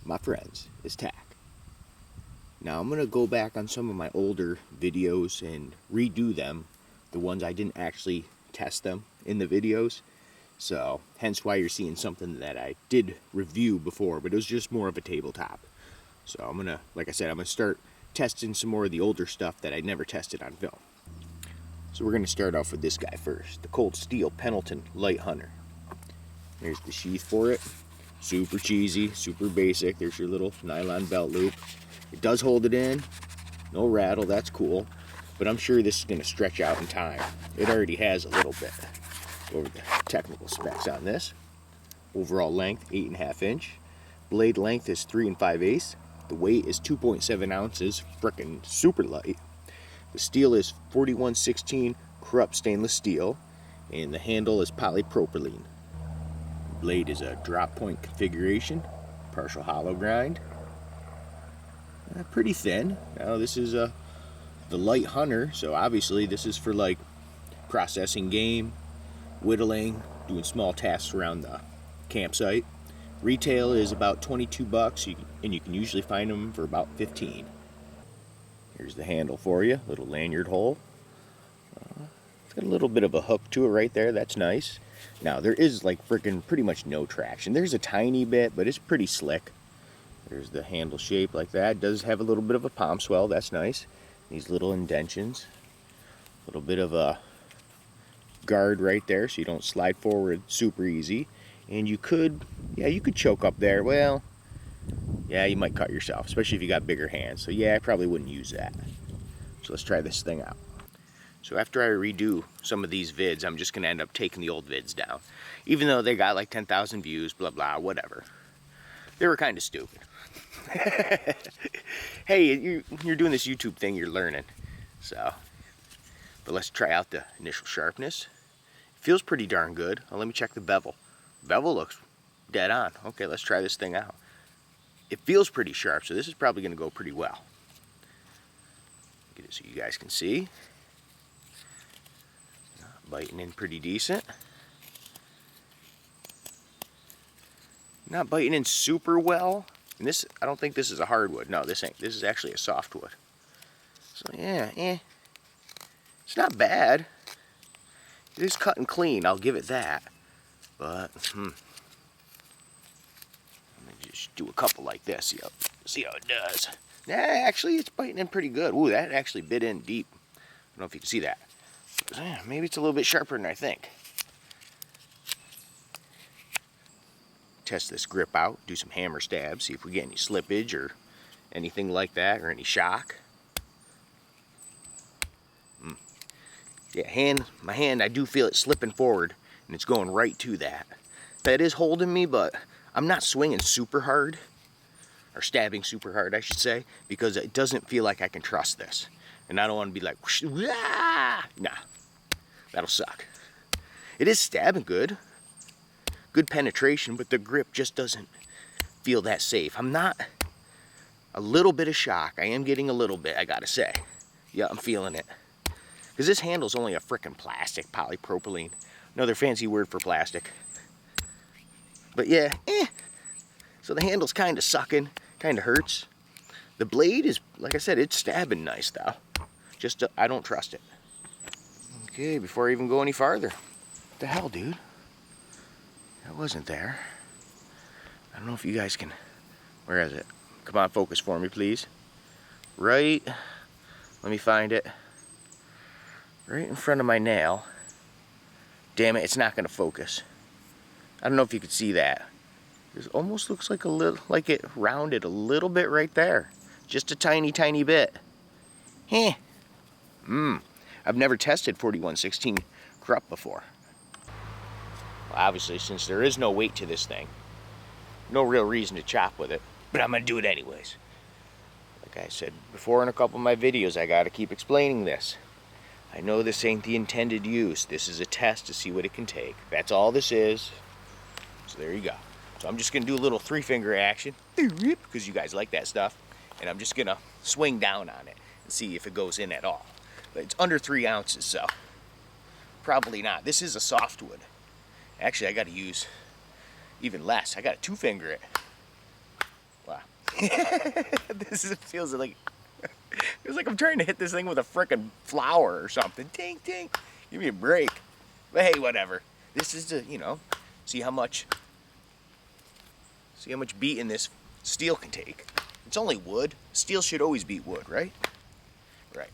my friends, is tack. Now I'm going to go back on some of my older videos and redo them, the ones I didn't actually test them in the videos. So hence why you're seeing something that I did review before, but it was just more of a tabletop. So I'm going to, like I said, I'm going to start testing some more of the older stuff that I never tested on film. So we're going to start off with this guy first, the Cold Steel Pendleton Lite Hunter. Here's the sheath for it. Super cheesy, super basic. There's your little nylon belt loop. It does hold it in, no rattle, that's cool. But I'm sure this is going to stretch out in time. It already has a little bit. Go over the technical specs on this. Overall length, 8.5 inch. Blade length is 3 5/8. The weight is 2.7 ounces, frickin' super light. The steel is 4116 kruupt stainless steel, and the handle is polypropylene. Blade is a drop point configuration, partial hollow grind. Pretty thin. Now this is the Lite Hunter, so obviously this is for like processing game, whittling, doing small tasks around the campsite. Retail is about $22, and you can usually find them for about $15. Here's the handle for you, little lanyard hole. It's got a little bit of a hook to it right there, that's nice. Now there is like freaking pretty much no traction. There's a tiny bit, but it's pretty slick. There's the handle shape like that. It does have a little bit of a palm swell, that's nice. These little indentions. A little bit of a guard right there so you don't slide forward super easy. And you could, yeah, you could choke up there. Well, yeah, you might cut yourself, especially if you got bigger hands. So yeah, I probably wouldn't use that. So let's try this thing out. So after I redo some of these vids, I'm just gonna end up taking the old vids down. Even though they got like 10,000 views, blah, blah, whatever. They were kind of stupid. Hey, you're doing this YouTube thing, you're learning. So, but let's try out the initial sharpness. It feels pretty darn good. Oh, let me check the bevel. Bevel looks dead on. Okay, let's try this thing out. It feels pretty sharp, so this is probably going to go pretty well. Get it so you guys can see. Biting in pretty decent. Not biting in super well. And this, I don't think this is a hardwood. No, this ain't. This is actually a softwood. So yeah, it's not bad. It is cut and clean, I'll give it that. But, let me just do a couple like this, see how it does. Nah, actually it's biting in pretty good. Ooh, that actually bit in deep. I don't know if you can see that. Maybe it's a little bit sharper than I think. Test this grip out, do some hammer stabs, see if we get any slippage or anything like that, or any shock. Yeah, my hand, I do feel it slipping forward, and it's going right to that. That is holding me, but I'm not swinging super hard, or stabbing super hard, I should say, because it doesn't feel like I can trust this. And I don't want to be like, whoosh, nah, that'll suck. It is stabbing good. Good penetration, but the grip just doesn't feel that safe. I'm not, a little bit of shock. I am getting a little bit, I gotta say. Yeah, I'm feeling it. Because this handle's only a frickin' plastic, polypropylene. Another fancy word for plastic. But yeah, So the handle's kind of sucking, kind of hurts. The blade is, like I said, it's stabbing nice though. Just, I don't trust it. Okay, before I even go any farther. What the hell, dude? That wasn't there. I don't know if you guys can, where is it? Come on, focus for me, please. Right, let me find it. Right in front of my nail. Damn it, it's not gonna focus. I don't know if you could see that. It almost looks like a little, like it rounded a little bit right there. Just a tiny, tiny bit. I've never tested 4116 kruupt before. Obviously, since there is no weight to this thing, no real reason to chop with it, but I'm gonna do it anyways. Like I said before in a couple of my videos, I gotta keep explaining this. I know this ain't the intended use. This is a test to see what it can take. That's all this is. So there you go. So I'm just gonna do a little 3-finger action, because you guys like that stuff, and I'm just gonna swing down on it and see if it goes in at all. But it's under 3 ounces, so probably not. This is a softwood. Actually, I gotta use even less. I gotta 2-finger it. Wow. Feels like I'm trying to hit this thing with a frickin' flower or something. Ding, ding. Give me a break. But hey, whatever. This is to, you know, see how much beating this steel can take. It's only wood. Steel should always beat wood, right? Right.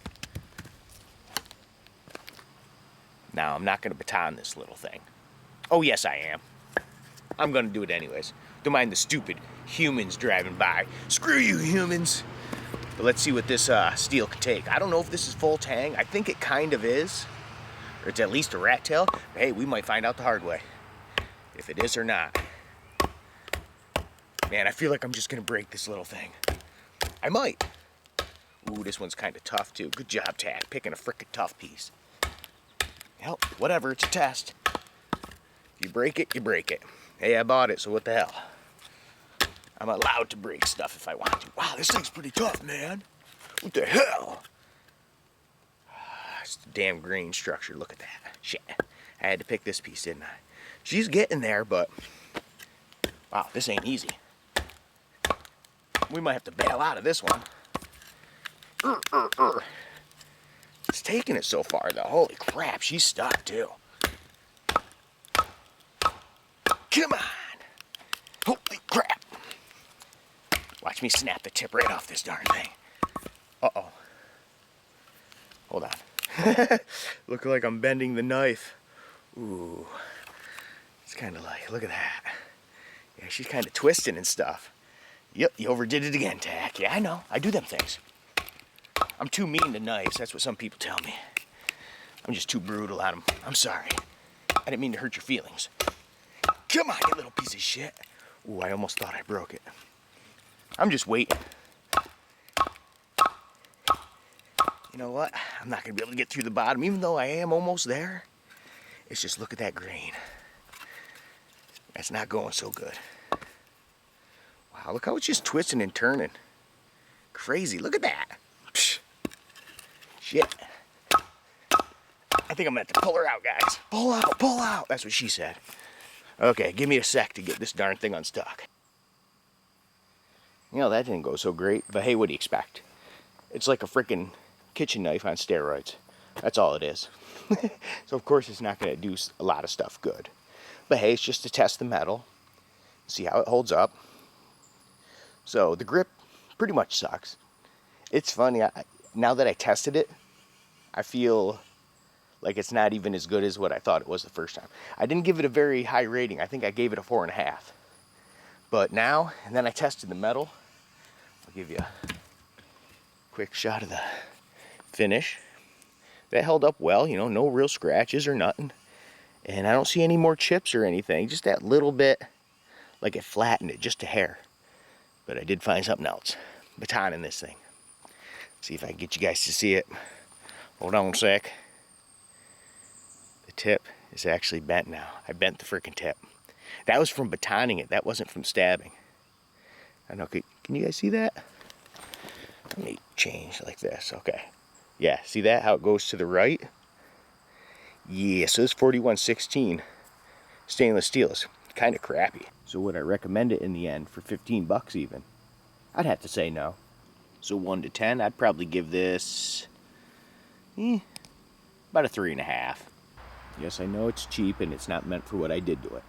Now, I'm not going to baton this little thing. Oh, yes, I am. I'm going to do it anyways. Don't mind the stupid humans driving by. Screw you, humans. But let's see what this steel can take. I don't know if this is full tang. I think it kind of is. Or it's at least a rat tail. But hey, we might find out the hard way. If it is or not. Man, I feel like I'm just going to break this little thing. I might. Ooh, this one's kind of tough, too. Good job, Tad, picking a frickin' tough piece. Hell, whatever, it's a test. If you break it, you break it. Hey, I bought it, so what the hell? I'm allowed to break stuff if I want to. Wow, this thing's pretty tough, man. What the hell? It's the damn grain structure. Look at that. Shit. I had to pick this piece, didn't I? She's getting there, but... wow, this ain't easy. We might have to bail out of this one. It's taking it so far, though. Holy crap, she's stuck, too. Come on. Holy crap. Watch me snap the tip right off this darn thing. Uh-oh. Hold on. Look like I'm bending the knife. Ooh. It's kind of like, look at that. Yeah, she's kind of twisting and stuff. Yep, you overdid it again, Tack. Yeah, I know. I do them things. I'm too mean to knives. That's what some people tell me. I'm just too brutal on them. I'm sorry. I didn't mean to hurt your feelings. Come on, you little piece of shit. Ooh, I almost thought I broke it. I'm just waiting. You know what? I'm not going to be able to get through the bottom, even though I am almost there. It's just, look at that grain. That's not going so good. Wow, look how it's just twisting and turning. Crazy, look at that. Psh. Shit. I think I'm going to have to pull her out, guys. Pull out, pull out. That's what she said. Okay, give me a sec to get this darn thing unstuck. You know, that didn't go so great, but hey, what do you expect? It's like a freaking kitchen knife on steroids. That's all it is. So of course it's not going to do a lot of stuff good. But hey, it's just to test the metal, see how it holds up. So the grip pretty much sucks. It's funny, now that I tested it, I feel like it's not even as good as what I thought it was the first time. I didn't give it a very high rating. I think I gave it a 4.5. But now, and then I tested the metal. I'll give you a quick shot of the finish. That held up well, you know, no real scratches or nothing. And I don't see any more chips or anything, just that little bit, like it flattened it just a hair. But I did find something else. Batoning this thing. See if I can get you guys to see it. Hold on a sec. The tip is actually bent now. I bent the freaking tip. That was from batoning it. That wasn't from stabbing. I know. Can you guys see that? Let me change like this. Okay. Yeah. See that? How it goes to the right? Yeah. So this 4116 stainless steel is kind of crappy. So would I recommend it in the end for 15 bucks even? I'd have to say no. So 1 to 10, I'd probably give this about a 3.5. Yes, I know it's cheap and it's not meant for what I did to it.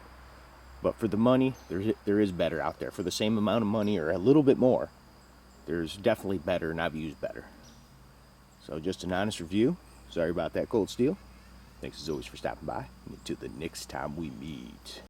But for the money, there is better out there. For the same amount of money or a little bit more, there's definitely better and I've used better. So just an honest review. Sorry about that, cold steel. Thanks as always for stopping by. And until the next time we meet.